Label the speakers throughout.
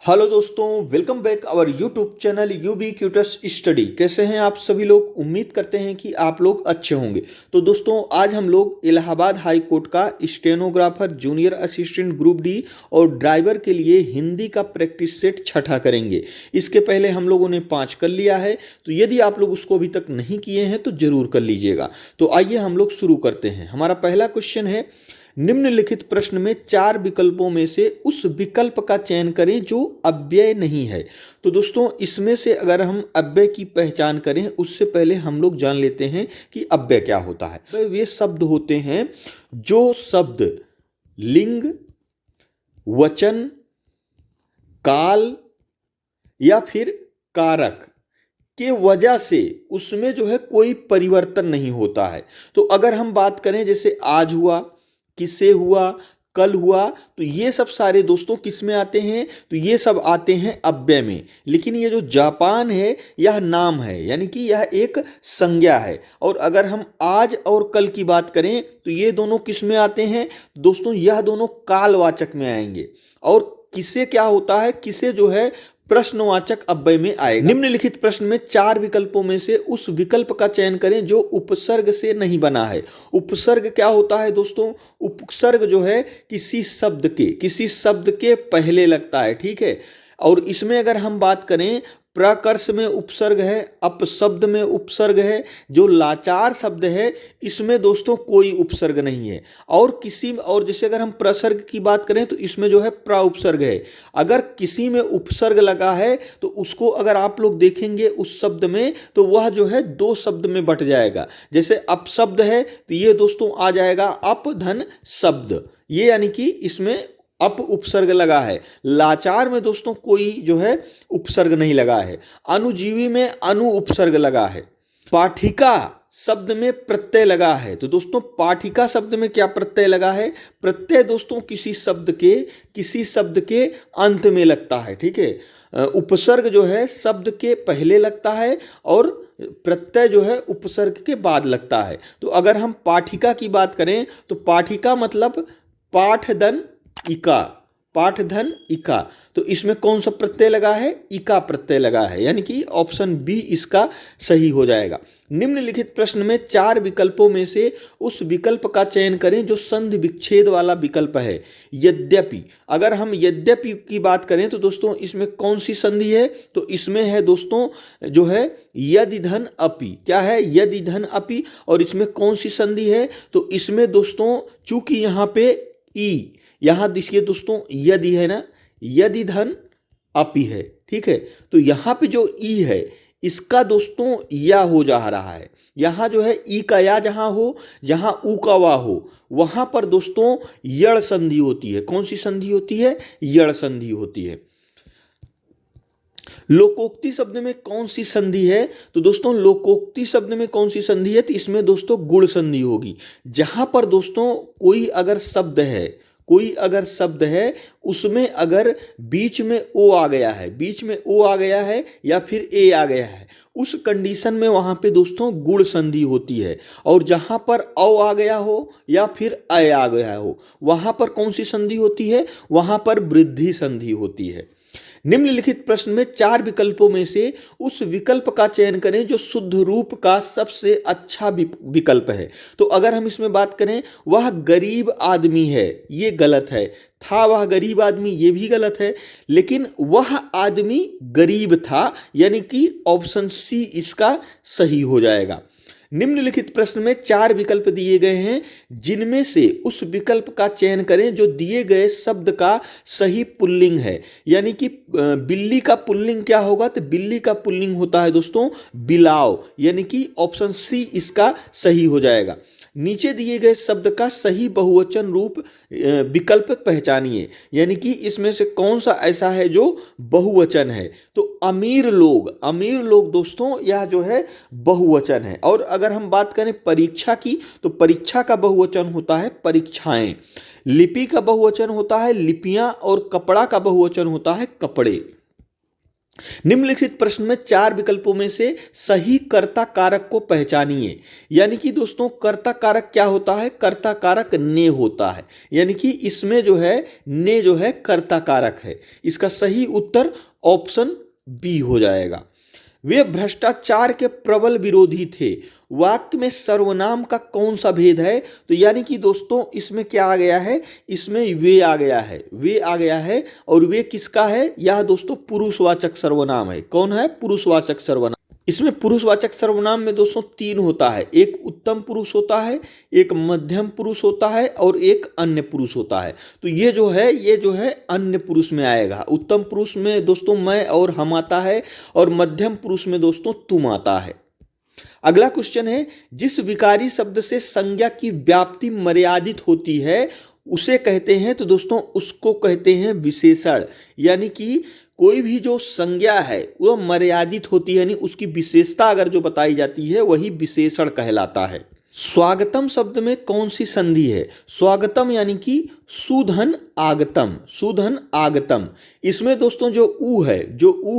Speaker 1: Hello दोस्तों, welcome back our YouTube channel यूबी क्यूटस स्टडी। कैसे हैं आप सभी लोग? उम्मीद करते हैं कि आप लोग अच्छे होंगे। तो दोस्तों, आज हम लोग इलाहाबाद हाई कोर्ट का stenographer, junior assistant group D और ड्राइवर के लिए हिंदी का प्रैक्टिस सेट छठा करेंगे। इसके पहले हम लोगों ने 5 कर लिया है, तो यदि आप लोग उसको अभी तक नहीं किए हैं तो जरूर कर लीजिएगा। तो आइए हम लोग शुरू करते हैं। हमारा पहला क्वेश्चन है, निम्नलिखित प्रश्न में 4 विकल्पों में से उस विकल्प का चयन करें जो अव्यय नहीं है। तो दोस्तों, इसमें से अगर हम अव्यय की पहचान करें उससे पहले हम लोग जान लेते हैं कि अव्यय क्या होता है। वे शब्द होते हैं जो शब्द लिंग, वचन, काल या फिर कारक के वजह से उसमें जो है कोई परिवर्तन नहीं होता है। तो अगर हम बात करें जैसे आज हुआ, किसे हुआ, कल हुआ, तो ये सब सारे दोस्तों किस में आते हैं? तो ये सब आते हैं अव्यय में। लेकिन ये जो जापान है यह नाम है, यानी कि यह एक संज्ञा है। और अगर हम आज और कल की बात करें तो ये दोनों किस में आते हैं दोस्तों? यह दोनों कालवाचक में आएंगे। और किसे क्या होता है? किसे जो है प्रश्नवाचक अव्यय में आएगा। निम्नलिखित प्रश्न में 4 विकल्पों में से उस विकल्प का चयन करें जो उपसर्ग से नहीं बना है। उपसर्ग क्या होता है दोस्तों? उपसर्ग जो है किसी शब्द के पहले लगता है, ठीक है। और इसमें अगर हम बात करें, प्रकर्ष में उपसर्ग है, अपशब्द में उपसर्ग है, जो लाचार शब्द है इसमें दोस्तों कोई उपसर्ग नहीं है। और जैसे अगर हम प्रसर्ग की बात करें तो इसमें जो है प्रउपसर्ग है। अगर किसी में उपसर्ग लगा है तो उसको अगर आप लोग देखेंगे उस शब्द में तो वह जो है 2 शब्द में बट जाएगा। जैसे अपशब्द है तो ये दोस्तों आ जाएगा अपधन शब्द, ये यानी कि इसमें अप उपसर्ग लगा है। लाचार में दोस्तों कोई जो है उपसर्ग नहीं लगा है। अनुजीवी में अनु उपसर्ग लगा है। पाठिका शब्द में प्रत्यय लगा है। तो दोस्तों, पाठिका शब्द में क्या प्रत्यय लगा है? प्रत्यय दोस्तों किसी शब्द के अंत में लगता है, ठीक है। उपसर्ग जो है शब्द के पहले लगता है और प्रत्यय जो है उपसर्ग के बाद लगता है। तो अगर हम पाठिका की बात करें तो पाठिका मतलब पाठधन इका। तो इसमें कौन सा प्रत्यय लगा है? इका प्रत्यय लगा है, यानी कि ऑप्शन बी इसका सही हो जाएगा। निम्नलिखित प्रश्न में 4 विकल्पों में से उस विकल्प का चयन करें जो संधि विच्छेद वाला विकल्प है। यद्यपि, अगर हम यद्यपि की बात करें तो दोस्तों इसमें कौन सी संधि है? तो इसमें है दोस्तों जो है यदि धन अपि। क्या है? यदि धन अपि। और इसमें कौन सी संधि है? तो इसमें दोस्तों चूंकि यहाँ पे यहां देखिए दोस्तों यदि है ना, यदि धन अपि है, ठीक है। तो यहां पे जो ई है इसका दोस्तों या हो जा रहा है। यहां जो है ई का या जहां हो, जहां ऊ का वा हो, वहां पर दोस्तों यड़ संधि होती है। कौन सी संधि होती है? यड़ संधि होती है। लोकोक्ति शब्द में कौन सी संधि है? तो दोस्तों लोकोक्ति शब्द में कौन सी संधि है? तो इसमें दोस्तों गुण संधि होगी। जहां पर दोस्तों कोई अगर शब्द है उसमें अगर बीच में ओ आ गया है या फिर ए आ गया है, उस कंडीशन में वहां पे दोस्तों गुण संधि होती है। और जहां पर औ आ गया हो या फिर अ आ गया हो, वहां पर कौन सी संधि होती है? वहां पर वृद्धि संधि होती है। निम्नलिखित प्रश्न में 4 विकल्पों में से उस विकल्प का चयन करें जो शुद्ध रूप का सबसे अच्छा विकल्प है। तो अगर हम इसमें बात करें, वह गरीब आदमी है, ये गलत है। था वह गरीब आदमी, ये भी गलत है। लेकिन वह आदमी गरीब था, यानी कि ऑप्शन सी इसका सही हो जाएगा। निम्नलिखित प्रश्न में 4 विकल्प दिए गए हैं, जिनमें से उस विकल्प का चयन करें जो दिए गए शब्द का सही पुल्लिंग है। यानी कि बिल्ली का पुल्लिंग क्या होगा? तो बिल्ली का पुल्लिंग होता है दोस्तों बिलाव, यानी कि ऑप्शन सी इसका सही हो जाएगा। नीचे दिए गए शब्द का सही बहुवचन रूप विकल्प पहचानिए, यानी कि इसमें से कौन सा ऐसा है जो बहुवचन है? तो अमीर लोग दोस्तों यह जो है बहुवचन है। और अगर हम बात करें परीक्षा की तो परीक्षा का बहुवचन होता है परीक्षाएं। लिपि का बहुवचन होता है लिपियां और कपड़ा का बहुवचन होता है कपड़े। निम्नलिखित प्रश्न में 4 विकल्पों में से सही कर्ता कारक को पहचानिए। यानी कि दोस्तों कर्ता कारक क्या होता है, कर्ता कारक ने होता है, यानी कि इसमें जो है ने जो है कर्ता कारक है। इसका सही उत्तर ऑप्शन बी हो जाएगा। वे भ्रष्टाचार के प्रबल विरोधी थे। वाक्य में सर्वनाम का कौन सा भेद है? तो यानी कि दोस्तों इसमें क्या आ गया है, इसमें वे आ गया है, वे आ गया है। और वे किसका है? यह दोस्तों पुरुषवाचक सर्वनाम है। कौन है? पुरुषवाचक सर्वनाम। इसमें पुरुषवाचक सर्वनाम में दोस्तों 3 होता है, एक उत्तम पुरुष होता है, एक मध्यम पुरुष होता है और एक अन्य पुरुष होता है। तो ये जो है अन्य पुरुष में आएगा। उत्तम पुरुष में दोस्तों मैं और हम आता है और मध्यम पुरुष में दोस्तों तुम आता है। अगला क्वेश्चन है, जिस विकारी शब्द से संज्ञा की व्याप्ति मर्यादित होती है उसे कहते हैं, तो दोस्तों उसको कहते हैं विशेषण। यानी कि कोई भी जो संज्ञा है वह मर्यादित होती है, यानी उसकी विशेषता अगर जो बताई जाती है वही विशेषण कहलाता है। स्वागतम शब्द में कौन सी संधि है? स्वागतम यानी कि सुधन आगतम, सुधन आगतम। इसमें दोस्तों जो ऊ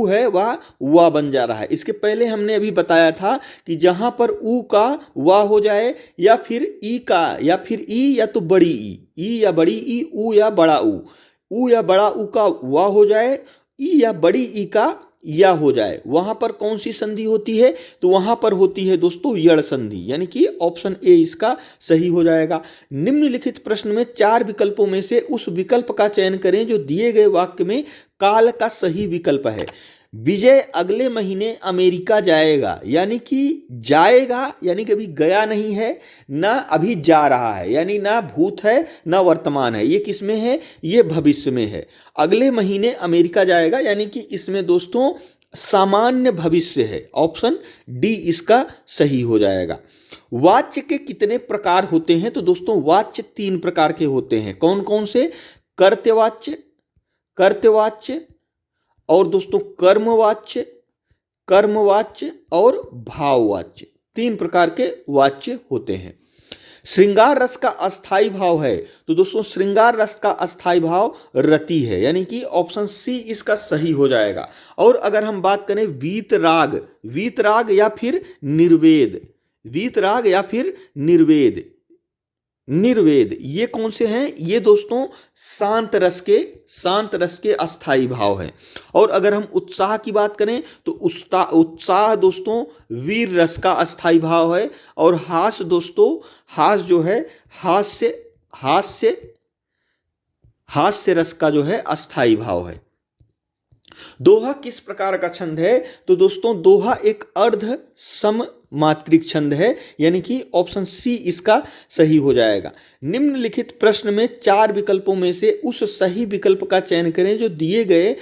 Speaker 1: है वह बन जा रहा है। इसके पहले हमने अभी बताया था कि जहां पर ऊ का वाह हो जाए या फिर ई का या फिर ई या तो बड़ी ई या बड़ी ई, ऊ या बड़ा ऊ या बड़ा ऊ का वाह हो जाए, ई या बड़ी ई का या हो जाए, वहां पर कौन सी संधि होती है? तो वहां पर होती है दोस्तों यड़ संधि, यानी कि ऑप्शन ए इसका सही हो जाएगा। निम्नलिखित प्रश्न में 4 विकल्पों में से उस विकल्प का चयन करें जो दिए गए वाक्य में काल का सही विकल्प है। विजय अगले महीने अमेरिका जाएगा, यानी कि जाएगा यानी कि अभी गया नहीं है, ना अभी जा रहा है, यानी ना भूत है ना वर्तमान है। ये किस में है? ये भविष्य में है। अगले महीने अमेरिका जाएगा यानी कि इसमें दोस्तों सामान्य भविष्य है। ऑप्शन डी इसका सही हो जाएगा। वाच्य के कितने प्रकार होते हैं? तो दोस्तों वाच्य 3 प्रकार के होते हैं। कौन कौन से? कर्तवाच्य, कर्तवाच्य और दोस्तों कर्मवाच्य, कर्मवाच्य और भाववाच्य। 3 प्रकार के वाच्य होते हैं। श्रृंगार रस का अस्थाई भाव है, तो दोस्तों श्रृंगार रस का अस्थाई भाव रति है, यानी कि ऑप्शन सी इसका सही हो जाएगा। और अगर हम बात करें वीतराग, वीतराग या फिर निर्वेद, वीतराग या फिर निर्वेद, निर्वेद ये कौन से हैं? ये दोस्तों शांत रस के अस्थाई भाव हैं। और अगर हम उत्साह की बात करें तो उत्साह दोस्तों वीर रस का अस्थाई भाव है। और हास्य दोस्तों, हास्य जो है हास्य रस का जो है अस्थाई भाव है। दोहा किस प्रकार का छंद है? तो दोस्तों दोहा एक अर्ध सम मात्रिक छंद है, यानी कि ऑप्शन सी इसका सही हो जाएगा। निम्नलिखित प्रश्न में 4 विकल्पों में से उस सही विकल्प का चयन करें जो दिए गए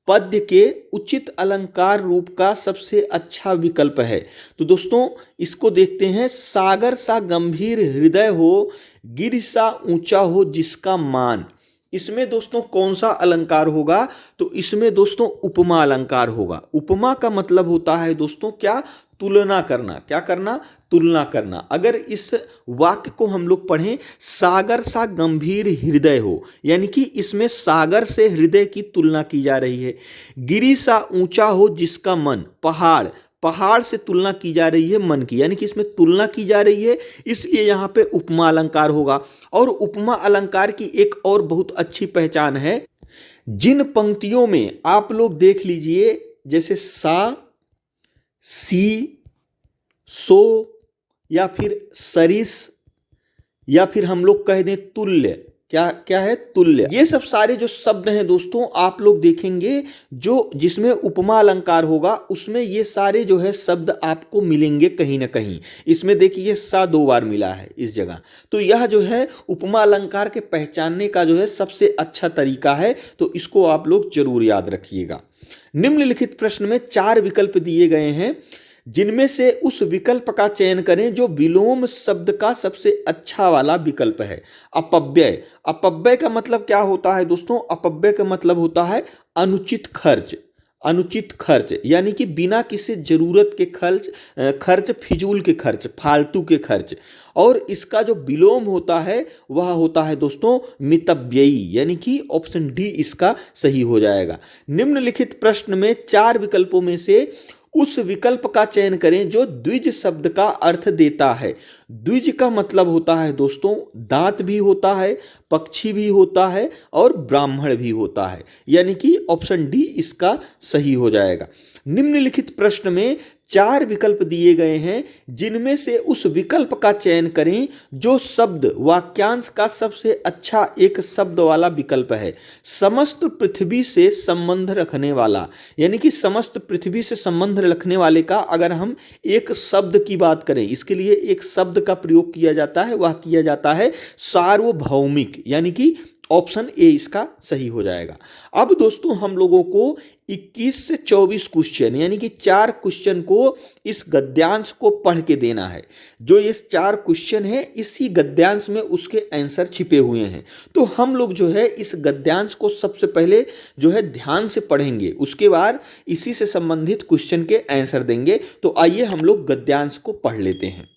Speaker 1: पद्य के उचित अलंकार रूप का सबसे अच्छा विकल्प है। तो दोस्तों इसको देखते हैं। सागर सा गंभीर हृदय हो, गिर सा ऊंचा हो जिसका मान। इसमें दोस्तों कौन सा अलंकार होगा? तो इसमें दोस्तों उपमा अलंकार होगा। उपमा का मतलब होता है दोस्तों क्या? तुलना करना। क्या करना? तुलना करना। अगर इस वाक्य को हम लोग पढ़ें, सागर सा गंभीर हृदय हो, यानी कि इसमें सागर से हृदय की तुलना की जा रही है। गिरी सा ऊंचा हो जिसका मन, पहाड़, पहाड़ से तुलना की जा रही है मन की, यानी कि इसमें तुलना की जा रही है, इसलिए यहाँ पे उपमा अलंकार होगा। और उपमा अलंकार की एक और बहुत अच्छी पहचान है। जिन पंक्तियों में आप लोग देख लीजिए जैसे सा, सी, सो या फिर सरिस या फिर हम लोग कह दें तुल्य, क्या है? तुल्य। ये सब सारे जो शब्द हैं दोस्तों आप लोग देखेंगे जो जिसमें उपमा अलंकार होगा उसमें ये सारे जो है शब्द आपको मिलेंगे कहीं ना कहीं। इसमें देखिए सा 2 बार मिला है इस जगह। तो यह जो है उपमा अलंकार के पहचानने का जो है सबसे अच्छा तरीका है, तो इसको आप लोग जरूर याद रखिएगा। निम्नलिखित प्रश्न में 4 विकल्प दिए गए हैं, जिनमें से उस विकल्प का चयन करें जो विलोम शब्द का सबसे अच्छा वाला विकल्प है। अपव्यय, अपव्यय का मतलब क्या होता है दोस्तों? अपव्यय का मतलब होता है अनुचित खर्च, अनुचित खर्च, यानी कि बिना किसी जरूरत के खर्च फिजूल के खर्च, फालतू के खर्च। और इसका जो विलोम होता है वह होता है दोस्तों मितव्ययी, यानी कि ऑप्शन डी इसका सही हो जाएगा। निम्नलिखित प्रश्न में 4 विकल्पों में से उस विकल्प का चयन करें जो द्विज शब्द का अर्थ देता है। द्विज का मतलब होता है दोस्तों दांत भी होता है, पक्षी भी होता है और ब्राह्मण भी होता है, यानी कि ऑप्शन डी इसका सही हो जाएगा। निम्नलिखित प्रश्न में 4 विकल्प दिए गए हैं जिनमें से उस विकल्प का चयन करें जो शब्द वाक्यांश का सबसे अच्छा एक शब्द वाला विकल्प है। समस्त पृथ्वी से संबंध रखने वाला, यानी कि समस्त पृथ्वी से संबंध रखने वाले का अगर हम एक शब्द की बात करें, इसके लिए एक शब्द का प्रयोग किया जाता है, वह किया जाता है सार्वभौमिक, यानी कि ऑप्शन ए इसका सही हो जाएगा। अब दोस्तों हम लोगों को 21 से 24 क्वेश्चन, यानी कि 4 क्वेश्चन को इस गद्यांश को पढ़ के देना है। जो ये 4 क्वेश्चन है इसी गद्यांश में उसके आंसर छिपे हुए हैं। तो हम लोग जो है इस गद्यांश को सबसे पहले जो है ध्यान से पढ़ेंगे, उसके बाद इसी से संबंधित क्वेश्चन के आंसर देंगे। तो आइए हम लोग गद्यांश को पढ़ लेते हैं।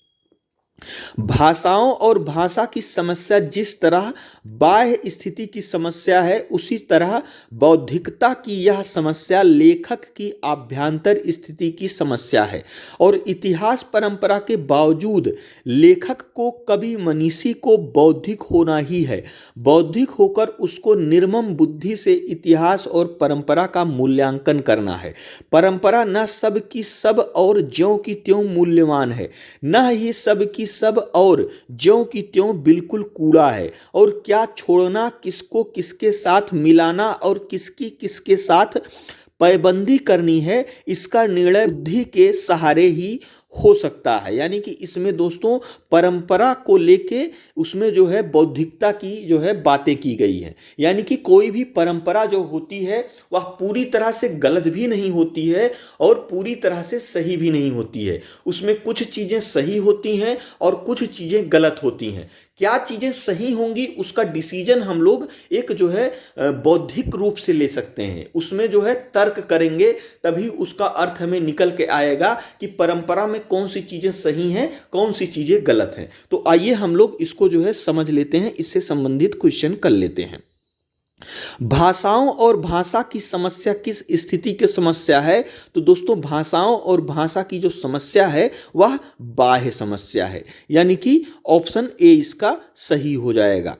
Speaker 1: भाषाओं और भाषा की समस्या जिस तरह बाह्य स्थिति की समस्या है, उसी तरह बौद्धिकता की यह समस्या लेखक की आभ्यंतर स्थिति की समस्या है। और इतिहास परंपरा के बावजूद लेखक को कभी मनीषी को बौद्धिक होना ही है। बौद्धिक होकर उसको निर्मम बुद्धि से इतिहास और परंपरा का मूल्यांकन करना है। परंपरा न सब की सब और ज्यों की त्यों मूल्यवान है, न ही सब की सब और ज्यों की त्यों बिल्कुल कूड़ा है। और क्या छोड़ना, किसको किसके साथ मिलाना और किसकी किसके साथ पैबंदी करनी है, इसका निर्णय बुद्धि के सहारे ही हो सकता है। यानी कि इसमें दोस्तों परंपरा को लेके उसमें जो है बौद्धिकता की जो है बातें की गई है। यानी कि कोई भी परंपरा जो होती है वह पूरी तरह से गलत भी नहीं होती है और पूरी तरह से सही भी नहीं होती है। उसमें कुछ चीजें सही होती हैं और कुछ चीजें गलत होती हैं। क्या चीजें सही होंगी उसका डिसीजन हम लोग एक जो है बौद्धिक रूप से ले सकते हैं। उसमें जो है तर्क करेंगे तभी उसका अर्थ हमें निकल के आएगा कि परंपरा में कौन सी चीजें सही हैं, कौन सी चीजें गलत हैं। तो आइए हम लोग इसको जो है समझ लेते हैं, इससे संबंधित क्वेश्चन कर लेते हैं। भाषाओं और भाषा की समस्या किस स्थिति की समस्या है? तो दोस्तों भाषाओं और भाषा की जो समस्या है वह बाह्य समस्या है, यानी कि ऑप्शन ए इसका सही हो जाएगा।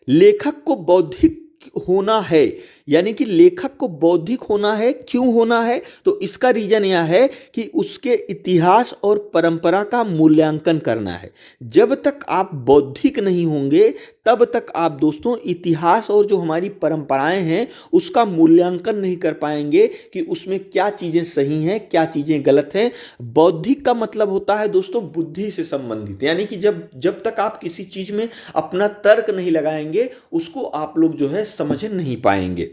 Speaker 1: लेखक को बौद्धिक होना है, यानी कि लेखक को बौद्धिक होना है। क्यों होना है? तो इसका रीजन यह है कि उसके इतिहास और परंपरा का मूल्यांकन करना है। जब तक आप बौद्धिक नहीं होंगे तब तक आप दोस्तों इतिहास और जो हमारी परंपराएं हैं उसका मूल्यांकन नहीं कर पाएंगे कि उसमें क्या चीजें सही हैं, क्या चीजें गलत हैं। बौद्धिक का मतलब होता है दोस्तों बुद्धि से संबंधित, यानी कि जब तक आप किसी चीज में अपना तर्क नहीं लगाएंगे उसको आप लोग जो है समझ नहीं पाएंगे।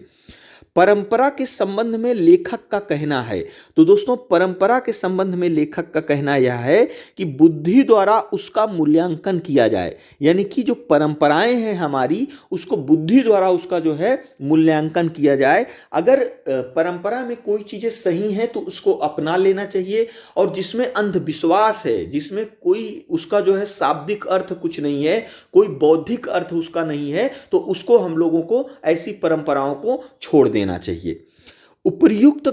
Speaker 1: परंपरा के संबंध में लेखक का कहना है। तो दोस्तों परंपरा के संबंध में लेखक का कहना यह है कि बुद्धि द्वारा उसका मूल्यांकन किया जाए, यानी कि जो परंपराएं हैं हमारी उसको बुद्धि द्वारा उसका जो है मूल्यांकन किया जाए। अगर परंपरा में कोई चीजें सही हैं तो उसको अपना लेना चाहिए, और जिसमें अंधविश्वास है, जिसमें कोई उसका जो है शाब्दिक अर्थ कुछ नहीं है, कोई बौद्धिक अर्थ उसका नहीं है, तो उसको हम लोगों को ऐसी परंपराओं को छोड़ देना चाहिए। उपर्युक्त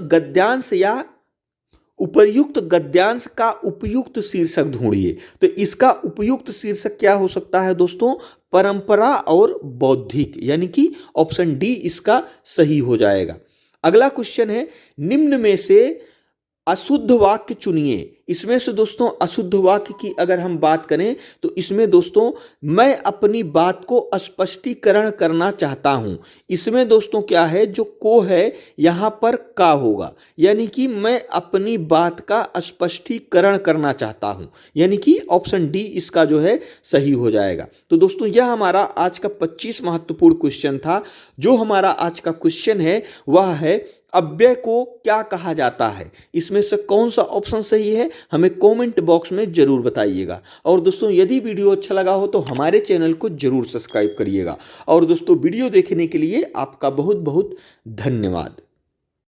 Speaker 1: गद्यांश का उपयुक्त शीर्षक ढूंढिए। तो इसका उपयुक्त शीर्षक क्या हो सकता है दोस्तों? परंपरा और बौद्धिक, यानी कि ऑप्शन डी इसका सही हो जाएगा। अगला क्वेश्चन है, निम्न में से अशुद्ध वाक्य चुनिए। इसमें से दोस्तों अशुद्ध वाक्य की अगर हम बात करें तो इसमें दोस्तों मैं अपनी बात को स्पष्टीकरण करना चाहता हूं। इसमें दोस्तों क्या है, जो को है यहां पर का होगा, यानी कि मैं अपनी बात का स्पष्टीकरण करना चाहता हूं, यानी कि ऑप्शन डी इसका जो है सही हो जाएगा। तो दोस्तों यह हमारा आज का 25 महत्वपूर्ण क्वेश्चन था। जो हमारा आज का क्वेश्चन है वह है अव्यय को क्या कहा जाता है। इसमें से कौन सा ऑप्शन सही है हमें कमेंट बॉक्स में जरूर बताइएगा। और दोस्तों यदि वीडियो अच्छा लगा हो तो हमारे चैनल को जरूर सब्सक्राइब करिएगा। और दोस्तों वीडियो देखने के लिए आपका बहुत बहुत धन्यवाद।